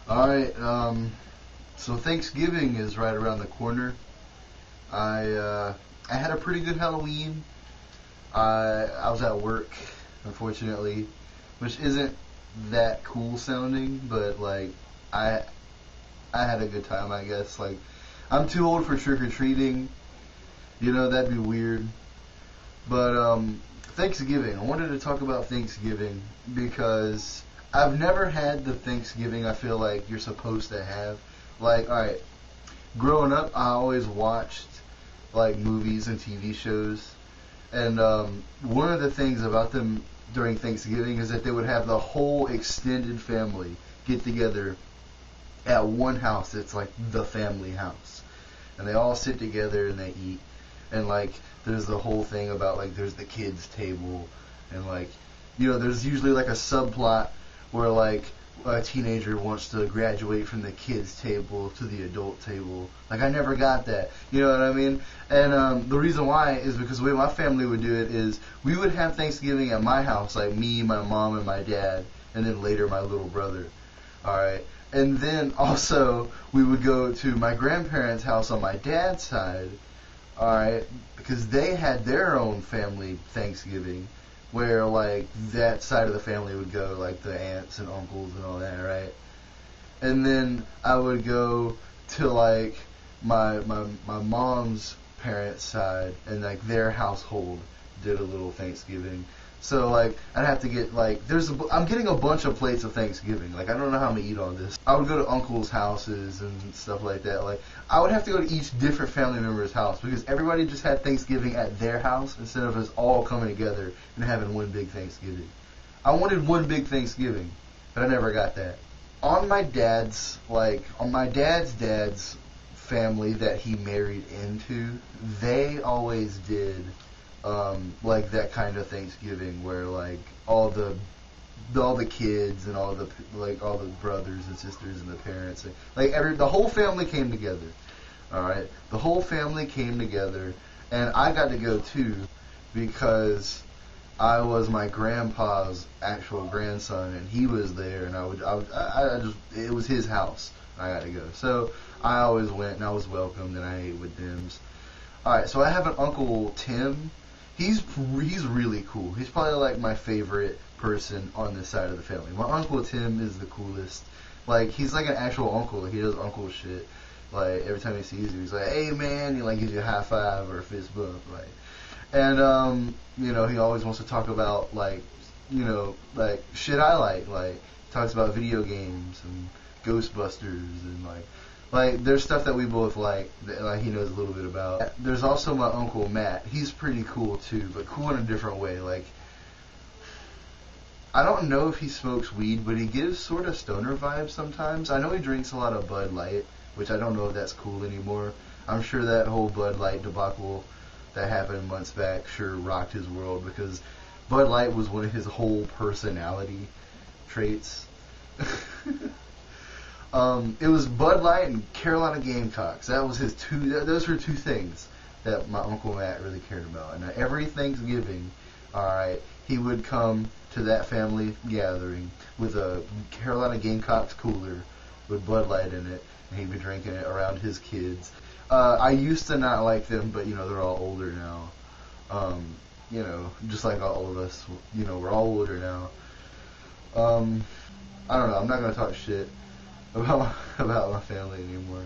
All right. So Thanksgiving is right around the corner. I had a pretty good Halloween. I was at work, unfortunately, which isn't that cool sounding, but like I I had a good time, I guess. Like I'm too old for trick or treating. That'd be weird. But Thanksgiving. I wanted to talk about Thanksgiving because I've never had the Thanksgiving I feel like you're supposed to have. Like, all right, growing up, I always watched like movies and TV shows, and one of the things about them during Thanksgiving is that they would have the whole extended family get together at one house. It's like the family house, and they all sit together and they eat. And like, there's the whole thing about like there's the kids table, and like, there's usually like a subplot where like a teenager wants to graduate from the kids table to the adult table. Like I never got that. You know what I mean? And the reason why is because the way my family would do it is we would have Thanksgiving at my house, like me, my mom, and my dad, and then later my little brother. All right. And then also we would go to my grandparents' house on my dad's side, all right, because they had their own family Thanksgiving, where like that side of the family would go, like the aunts and uncles and all that, right? And then I would go to like my mom's parents' side, and like their household did a little Thanksgiving. So like I'd have to get like I'm getting a bunch of plates of Thanksgiving. Like I don't know how I'm gonna eat all this. I would go to uncles' houses and stuff like that. Like I would have to go to each different family member's house because everybody just had Thanksgiving at their house instead of us all coming together and having one big Thanksgiving. I wanted one big Thanksgiving, but I never got that. On my dad's family that he married into, they always did like that kind of Thanksgiving where like all the kids and all the brothers and sisters and the parents and like the whole family came together. All right, the whole family came together, and I got to go too because I was my grandpa's actual grandson, and he was there, and I just it was his house. I got to go, so I always went, and I was welcomed, and I ate with them. All right, so I have an uncle Tim. He's really cool. He's probably like my favorite person on this side of the family. My uncle Tim is the coolest. Like he's like an actual uncle. Like, he does uncle shit. Like every time he sees you, he's like, "Hey man," he like gives you a high five or a fist bump. Like, and he always wants to talk about like shit I like. Like talks about video games and Ghostbusters and like there's stuff that we both like that like he knows a little bit about. There's also my uncle Matt. He's pretty cool too, but cool in a different way. Like I don't know if he smokes weed, but he gives sort of stoner vibes sometimes. I know he drinks a lot of Bud Light, which I don't know if that's cool anymore. I'm sure that whole Bud Light debacle that happened months back sure rocked his world because Bud Light was one of his whole personality traits. It was Bud Light and Carolina Gamecocks. That was his two. Those were two things that my Uncle Matt really cared about. And every Thanksgiving, all right, he would come to that family gathering with a Carolina Gamecocks cooler with Bud Light in it, and he'd be drinking it around his kids. I used to not like them, but they're all older now. Just like all of us, we're all older now. I don't know. I'm not gonna talk shit about my family anymore.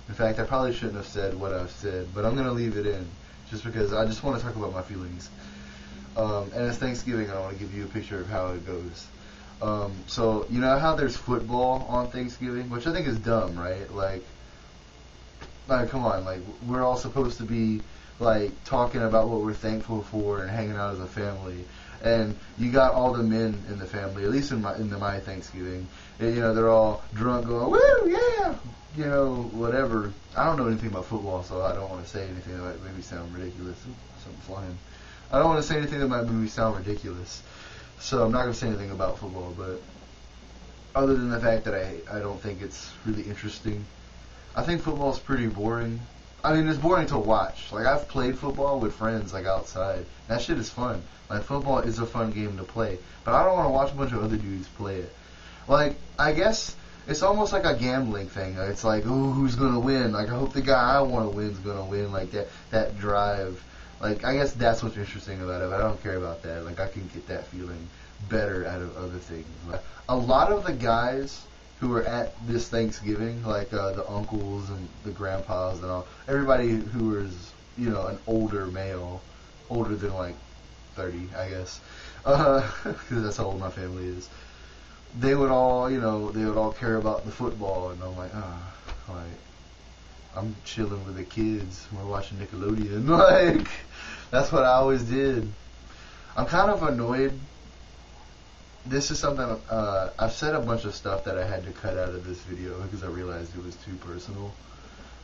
In fact, I probably shouldn't have said what I've said, but I'm gonna leave it in just because I just want to talk about my feelings. And it's Thanksgiving, and I want to give you a picture of how it goes. So you know how there's football on Thanksgiving, which I think is dumb, right? Like come on, like we're all supposed to be like talking about what we're thankful for and hanging out as a family. And you got all the men in the family, at least in my Thanksgiving. And, they're all drunk, going woo, yeah, whatever. I don't know anything about football, so I don't want to say anything that might make me sound ridiculous. Something flying. I don't want to say anything that might make me sound ridiculous. So I'm not going to say anything about football, but other than the fact that I don't think it's really interesting. I think football is pretty boring. I mean, it's boring to watch. Like, I've played football with friends, like, outside. That shit is fun. Like, football is a fun game to play. But I don't want to watch a bunch of other dudes play it. Like, I guess it's almost like a gambling thing. It's like, ooh, who's gonna win? Like, I hope the guy I want to win's gonna win. Like that drive. Like, I guess that's what's interesting about it. But I don't care about that. Like, I can get that feeling better out of other things. Like, a lot of the guys who were at this Thanksgiving, like the uncles and the grandpas and all, everybody who was, you know, an older male, older than like 30, I guess, because that's how old my family is. They would all, you know, they would all care about the football, and I'm like, like, I'm chilling with the kids. We're watching Nickelodeon. Like, that's what I always did. I'm kind of annoyed. This is something, I've said a bunch of stuff that I had to cut out of this video because I realized it was too personal.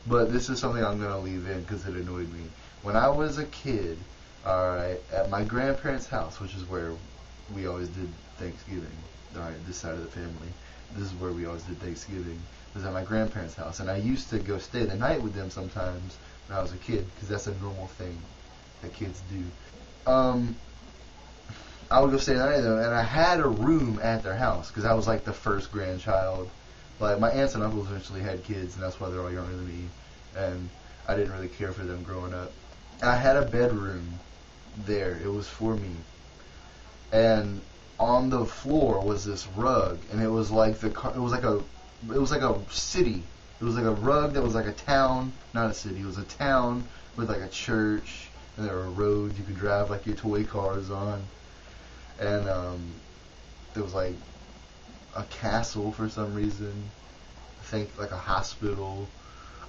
But this is something I'm going to leave in because it annoyed me. When I was a kid, alright, at my grandparents' house, which is where we always did Thanksgiving, alright, this side of the family, this is where we always did Thanksgiving, was at my grandparents' house. And I used to go stay the night with them sometimes when I was a kid because that's a normal thing that kids do. I would go stay the night with them, and I had a room at their house because I was like the first grandchild. Like, my aunts and uncles eventually had kids, and that's why they're all younger than me, and I didn't really care for them growing up. I had a bedroom there. It was for me, and on the floor was this rug, and it was like it was like a city. It was like a rug that was like a town, not a city. It was a town with like a church, and there were roads you could drive like your toy cars on. And there was like a castle for some reason. I think like a hospital.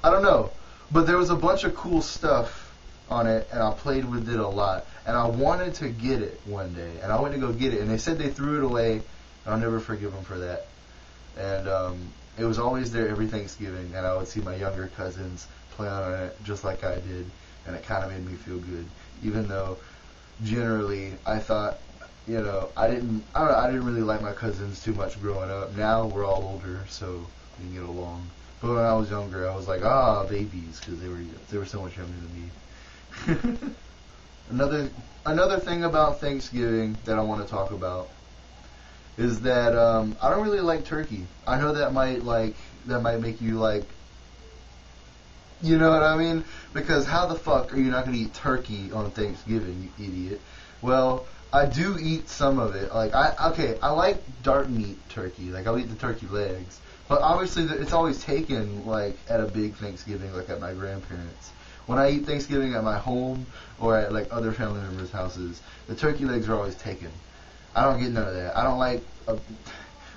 I don't know. But there was a bunch of cool stuff on it, and I played with it a lot. And I wanted to get it one day, and I went to go get it, and they said they threw it away. And I'll never forgive them for that. And it was always there every Thanksgiving, and I would see my younger cousins play on it just like I did, and it kind of made me feel good, even though generally I thought, you know, I didn't really like my cousins too much growing up. Now we're all older, so we can get along. But when I was younger, I was like, babies, because they were so much younger than me. Another thing about Thanksgiving that I want to talk about is that I don't really like turkey. I know that might make you like, you know what I mean? Because how the fuck are you not going to eat turkey on Thanksgiving, you idiot? Well, I do eat some of it. Like, I like dark meat turkey. Like, I'll eat the turkey legs. But obviously, it's always taken, like, at a big Thanksgiving, like at my grandparents'. When I eat Thanksgiving at my home or at, like, other family members' houses, the turkey legs are always taken. I don't get none of that. I don't like...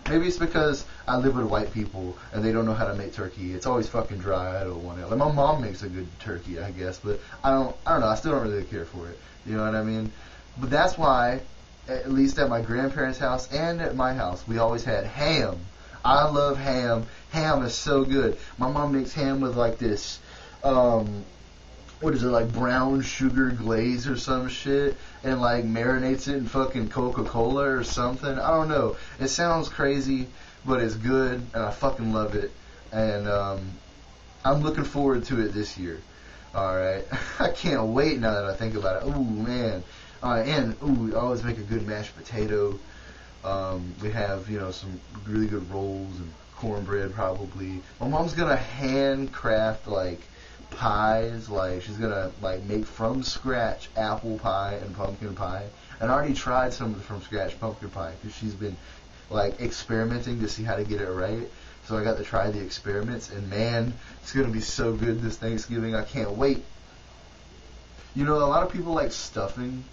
maybe it's because I live with white people and they don't know how to make turkey. It's always fucking dry. I don't want it. Like, my mom makes a good turkey, I guess, but I don't know. I still don't really care for it. You know what I mean? But that's why, at least at my grandparents' house and at my house, we always had ham. I love ham. Ham is so good. My mom makes ham with like this, what is it, like brown sugar glaze or some shit, and like marinates it in fucking Coca-Cola or something. I don't know. It sounds crazy, but it's good, and I fucking love it. And I'm looking forward to it this year. Alright. I can't wait now that I think about it. Ooh, man. We always make a good mashed potato. We have, you know, some really good rolls and cornbread probably. My mom's gonna handcraft like pies. Like, she's gonna like make from scratch apple pie and pumpkin pie. And I already tried some of the from scratch pumpkin pie because she's been like experimenting to see how to get it right. So I got to try the experiments, and man, it's gonna be so good this Thanksgiving. I can't wait. You know, a lot of people like stuffing.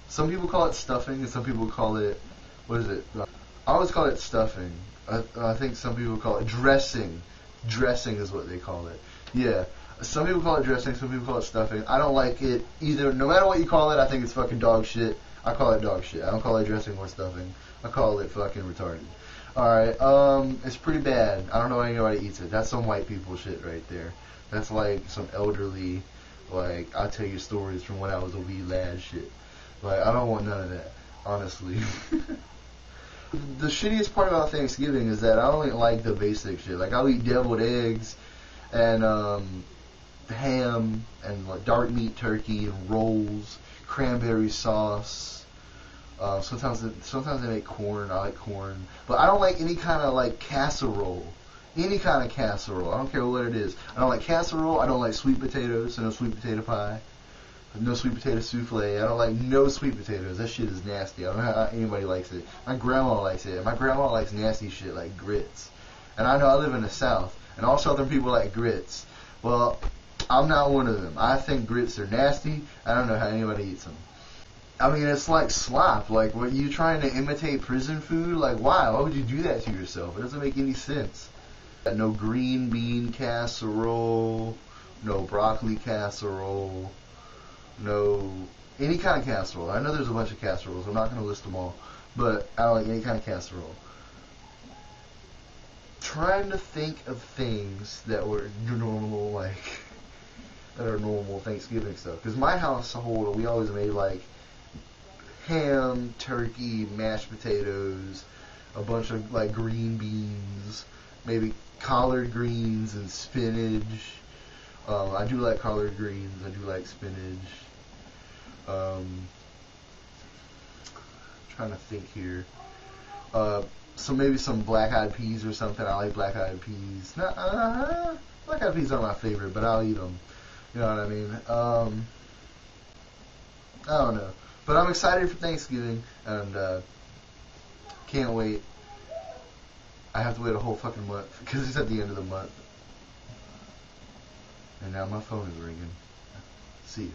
Some people call it stuffing, and some people call it, what is it? I always call it stuffing. I think some people call it dressing. Dressing is what they call it. Yeah. Some people call it dressing, some people call it stuffing. I don't like it either. No matter what you call it, I think it's fucking dog shit. I call it dog shit. I don't call it dressing or stuffing. I call it fucking retarded. Alright, it's pretty bad. I don't know why anybody eats it. That's some white people shit right there. That's like some elderly, like, I'll tell you stories from when I was a wee lad shit. Like, I don't want none of that, honestly. The shittiest part about Thanksgiving is that I only like the basic shit. Like, I'll eat deviled eggs and ham and like dark meat turkey and rolls, cranberry sauce, Sometimes they make corn. I like corn, but I don't like any kind of like casserole. Any kind of casserole. I don't care what it is. I don't like casserole. I don't like sweet potatoes. So no sweet potato pie. No sweet potato souffle. I don't like no sweet potatoes. That shit is nasty. I don't know how anybody likes it. My grandma likes it. My grandma likes nasty shit like grits. And I know I live in the South, and all Southern people like grits. Well, I'm not one of them. I think grits are nasty. I don't know how anybody eats them. I mean, it's like slop. Like, what, you trying to imitate prison food? Like, why? Why would you do that to yourself? It doesn't make any sense. No green bean casserole, no broccoli casserole, no any kind of casserole. I know there's a bunch of casseroles. I'm not going to list them all, but I don't like any kind of casserole. Trying to think of things that were normal, like that are normal Thanksgiving stuff. Because my household, we always made like ham, turkey, mashed potatoes, a bunch of like green beans, maybe collard greens and spinach. I do like collard greens. I do like spinach. Trying to think here. So maybe some black-eyed peas or something. I like black-eyed peas. Black-eyed peas aren't my favorite, but I'll eat them. You know what I mean? I don't know. But I'm excited for Thanksgiving, and can't wait. I have to wait a whole fucking month, because it's at the end of the month. And now my phone is ringing. See ya.